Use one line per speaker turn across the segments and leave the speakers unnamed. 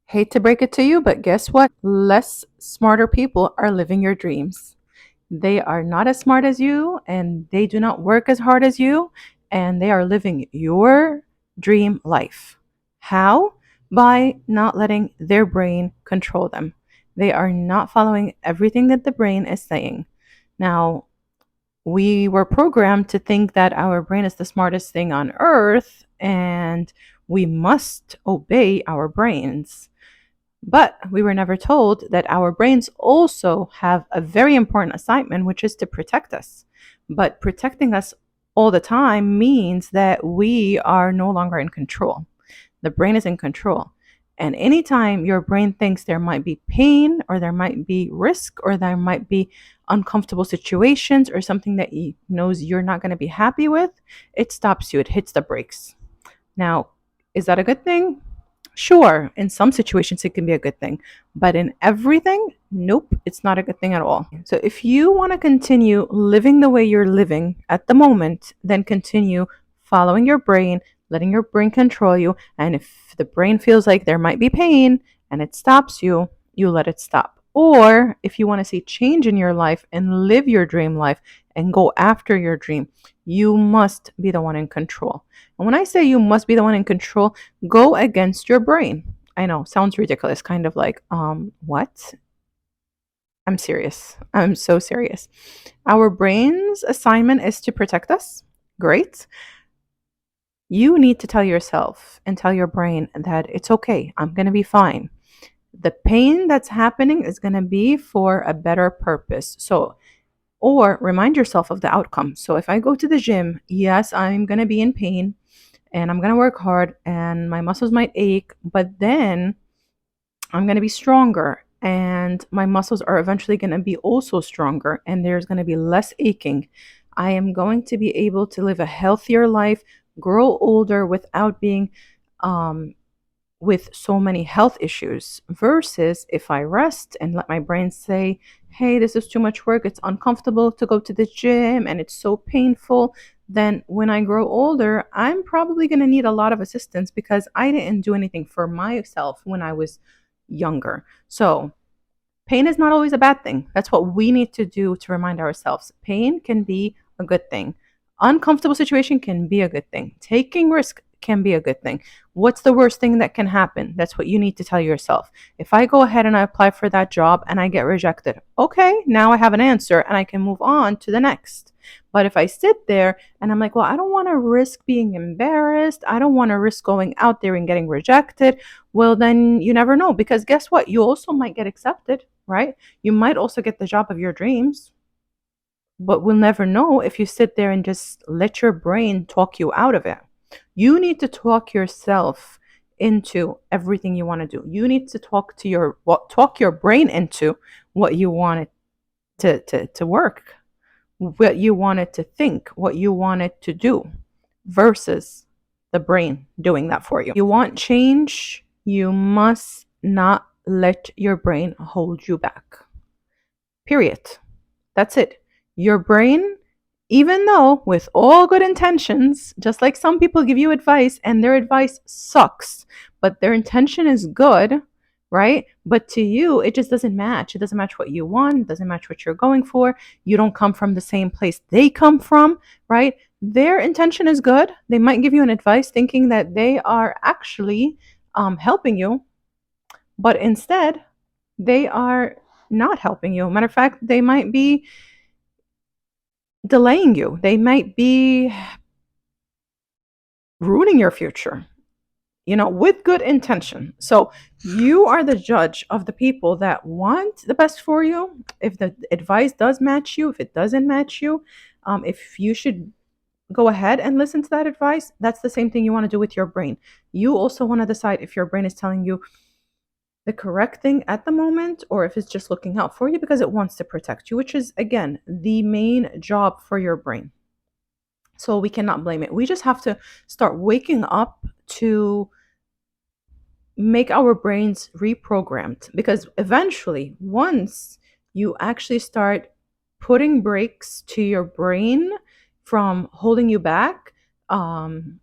Hate to break it to you, but guess what? Less smarter people are living your dreams. They are not as smart as you, and they do not work as hard as you, and they are living your dream life. How? By not letting their brain control them. They are not following everything that the brain is saying. Now, we were programmed to think that our brain is the smartest thing on earth and we must obey our brains. But we were never told that our brains also have a very important assignment, which is to protect us. But protecting us all the time means that we are no longer in control. The brain is in control. And anytime your brain thinks there might be pain or there might be risk or there might be uncomfortable situations or something that it knows you're not going to be happy with, it stops you. It hits the brakes. Now, is that a good thing? Sure, in some situations it can be a good thing, but in everything, nope, it's not a good thing at all. So if you want to continue living the way you're living at the moment, then continue following your brain, letting your brain control you. And if the brain feels like there might be pain and it stops you, you let it stop. Or if you want to see change in your life and live your dream life and go after your dream, you must be the one in control. And when I say you must be the one in control, go against your brain. I know, sounds ridiculous, kind of like, what? I'm serious. I'm so serious. Our brain's assignment is to protect us. Great. You need to tell yourself and tell your brain that it's okay. I'm going to be fine. The pain that's happening is going to be for a better purpose. So, or remind yourself of the outcome. So, if I go to the gym, yes, I'm going to be in pain and I'm going to work hard and my muscles might ache, but then I'm going to be stronger and my muscles are eventually going to be also stronger and there's going to be less aching. I am going to be able to live a healthier life, grow older without being um, with so many health issues versus if I rest and let my brain say, hey, this is too much work, it's uncomfortable to go to the gym and it's so painful, then when I grow older, I'm probably going to need a lot of assistance because I didn't do anything for myself when I was younger. So, pain is not always a bad thing. That's what we need to do to remind ourselves. Pain can be a good thing. Uncomfortable situation can be a good thing. Taking risk can be a good thing. What's the worst thing that can happen? That's what you need to tell yourself. If I go ahead and I apply for that job and I get rejected, okay, now I have an answer and I can move on to the next. But if I sit there and I'm like, well, I don't want to risk being embarrassed. I don't want to risk going out there and getting rejected. Well, then you never know because guess what? You also might get accepted, right? You might also get the job of your dreams, but we'll never know if you sit there and just let your brain talk you out of it. You need to talk yourself into everything you want to do. You need to talk your brain into what you want it to work, what you want it to think, what you want it to do versus the brain doing that for you. You want change, you must not let your brain hold you back. Period. That's it. Your brain, even though with all good intentions, just like some people give you advice and their advice sucks, but their intention is good, right? But to you, it just doesn't match. It doesn't match what you want, it doesn't match what you're going for. You don't come from the same place they come from, right? Their intention is good. They might give you an advice thinking that they are actually helping you, but instead, they are not helping you. Matter of fact, they might be delaying you. They might be ruining your future, with good intention. So you are the judge of the people that want the best for you. If the advice does match you, if it doesn't match you, if you should go ahead and listen to that advice, that's the same thing you want to do with your brain. You also want to decide if your brain is telling you the correct thing at the moment or if it's just looking out for you because it wants to protect you, which is, again, the main job for your brain. So we cannot blame it. We just have to start waking up to make our brains reprogrammed because eventually, once you actually start putting brakes to your brain from holding you back, um,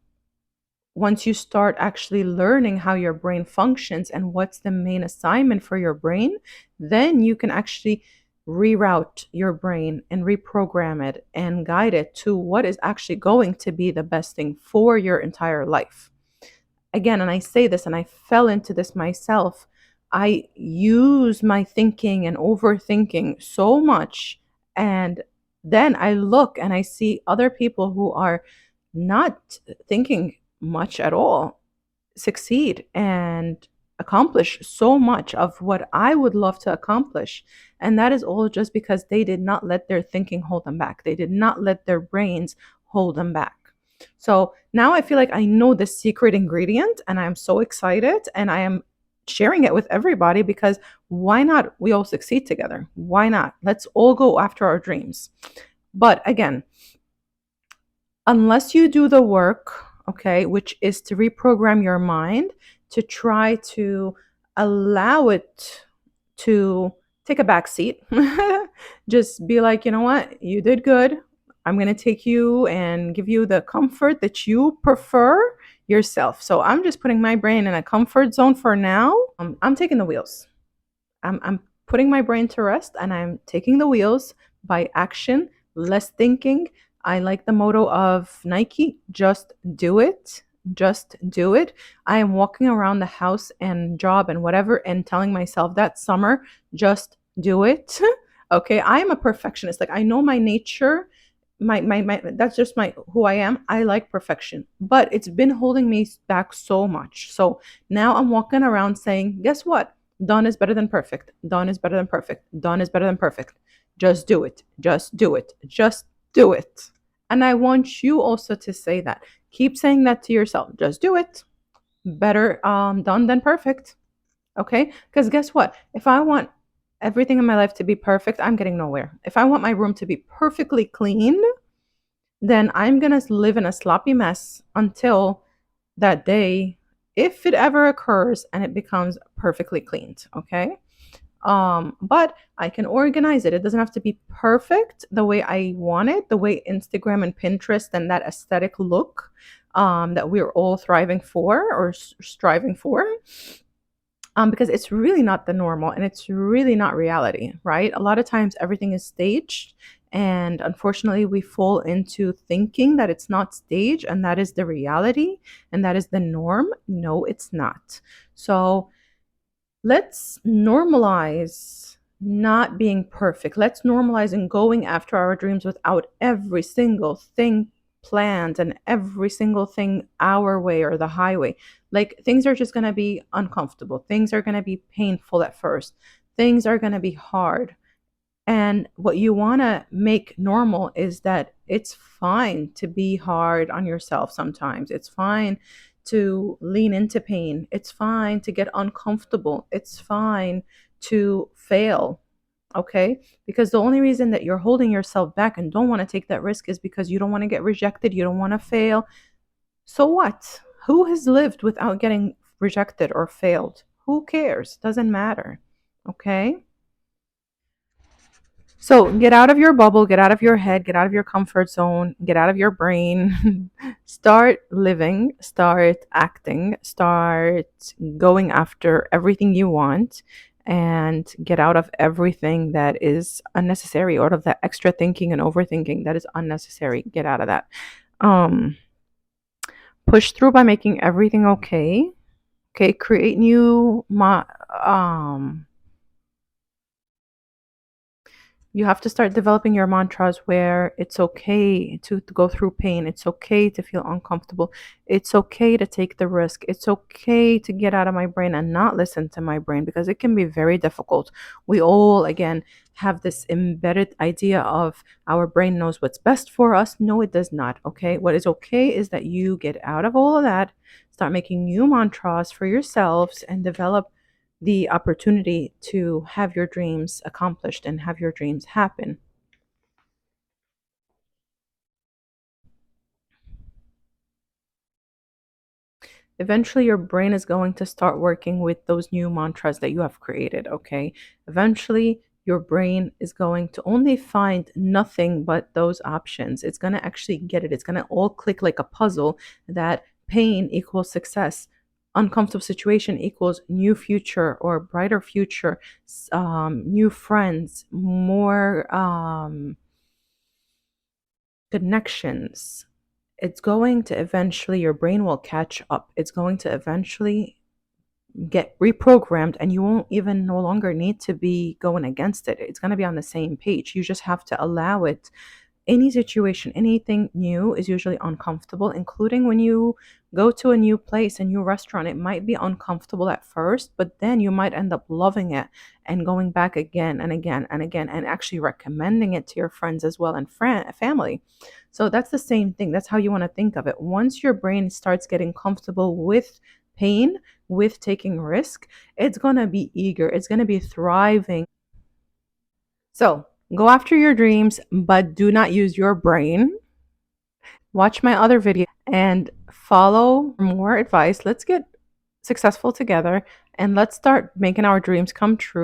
once you start actually learning how your brain functions and what's the main assignment for your brain, then you can actually reroute your brain and reprogram it and guide it to what is actually going to be the best thing for your entire life. Again, and I say this and I fell into this myself, I use my thinking and overthinking so much. And then I look and I see other people who are not thinking much at all succeed and accomplish so much of what I would love to accomplish. And that is all just because they did not let their thinking hold them back. They did not let their brains hold them back. So now I feel like I know the secret ingredient and I'm so excited and I am sharing it with everybody because why not? We all succeed together. Why not? Let's all go after our dreams. But again, unless you do the work, okay, which is to reprogram your mind to try to allow it to take a back seat. Just be like, you know what, you did good. I'm going to take you and give you the comfort that you prefer yourself. So I'm just putting my brain in a comfort zone for now. I'm taking the wheels. I'm putting my brain to rest and I'm taking the wheels by action, less thinking. I like the motto of Nike, just do it. Just do it. I am walking around the house and job and whatever and telling myself that summer, just do it. Okay. I am a perfectionist. Like I know my nature, my that's just my who I am. I like perfection, but it's been holding me back so much. So now I'm walking around saying, guess what? Done is better than perfect. Done is better than perfect. Done is better than perfect. Just do it. Just do it. Just do it. And I want you also to say that. Keep saying that to yourself. Just do it. Better done than perfect. Okay? Because guess what? If I want everything in my life to be perfect, I'm getting nowhere. If I want my room to be perfectly clean, then I'm going to live in a sloppy mess until that day, if it ever occurs and it becomes perfectly cleaned. Okay. But I can organize it. It doesn't have to be perfect the way I want it, the way Instagram and Pinterest and that aesthetic look that we're all thriving for or striving for. Because it's really not the normal and it's really not reality, right? A lot of times everything is staged, and unfortunately, we fall into thinking that it's not staged and that is the reality and that is the norm. No, it's not. So let's normalize not being perfect. Let's normalize and going after our dreams without every single thing planned and every single thing our way or the highway. Like things are just going to be uncomfortable. Things are going to be painful at first. Things are going to be hard. And what you want to make normal is that it's fine to be hard on yourself sometimes. It's fine to lean into pain. It's fine to get uncomfortable. It's fine to fail. Okay? Because the only reason that you're holding yourself back and don't want to take that risk is because you don't want to get rejected. You don't want to fail. So what? Who has lived without getting rejected or failed? Who cares? Doesn't matter. Okay? So get out of your bubble, get out of your head, get out of your comfort zone, get out of your brain. Start living, start acting, start going after everything you want, and get out of everything that is unnecessary, out of that extra thinking and overthinking that is unnecessary. Get out of that. Um, Push through by making everything okay. Okay, create new you have to start developing your mantras where it's okay to go through pain. It's okay to feel uncomfortable. It's okay to take the risk. It's okay to get out of my brain and not listen to my brain because it can be very difficult. We all, again, have this embedded idea of our brain knows what's best for us. No, it does not. Okay. What is okay is that you get out of all of that, start making new mantras for yourselves, and develop the opportunity to have your dreams accomplished and have your dreams happen. Eventually, your brain is going to start working with those new mantras that you have created, okay? Eventually, your brain is going to only find nothing but those options. It's going to actually get it. It's going to all click like a puzzle that Pain equals success. Uncomfortable situation equals new future or brighter future, new friends, more connections. It's going to eventually, your brain will catch up. It's going to eventually get reprogrammed, and you won't even no longer need to be going against it. It's going to be on the same page. You just have to allow it. Any situation, anything new is usually uncomfortable, including when you go to a new place, a new restaurant. It might be uncomfortable at first, but then you might end up loving it and going back again and again and again, and actually recommending it to your friends as well and family. So that's the same thing. That's how you want to think of it. Once your brain starts getting comfortable with pain, with taking risk, it's going to be eager, it's going to be thriving. So go after your dreams, but do not use your brain. Watch my other video and follow more advice. Let's get successful together and let's start making our dreams come true.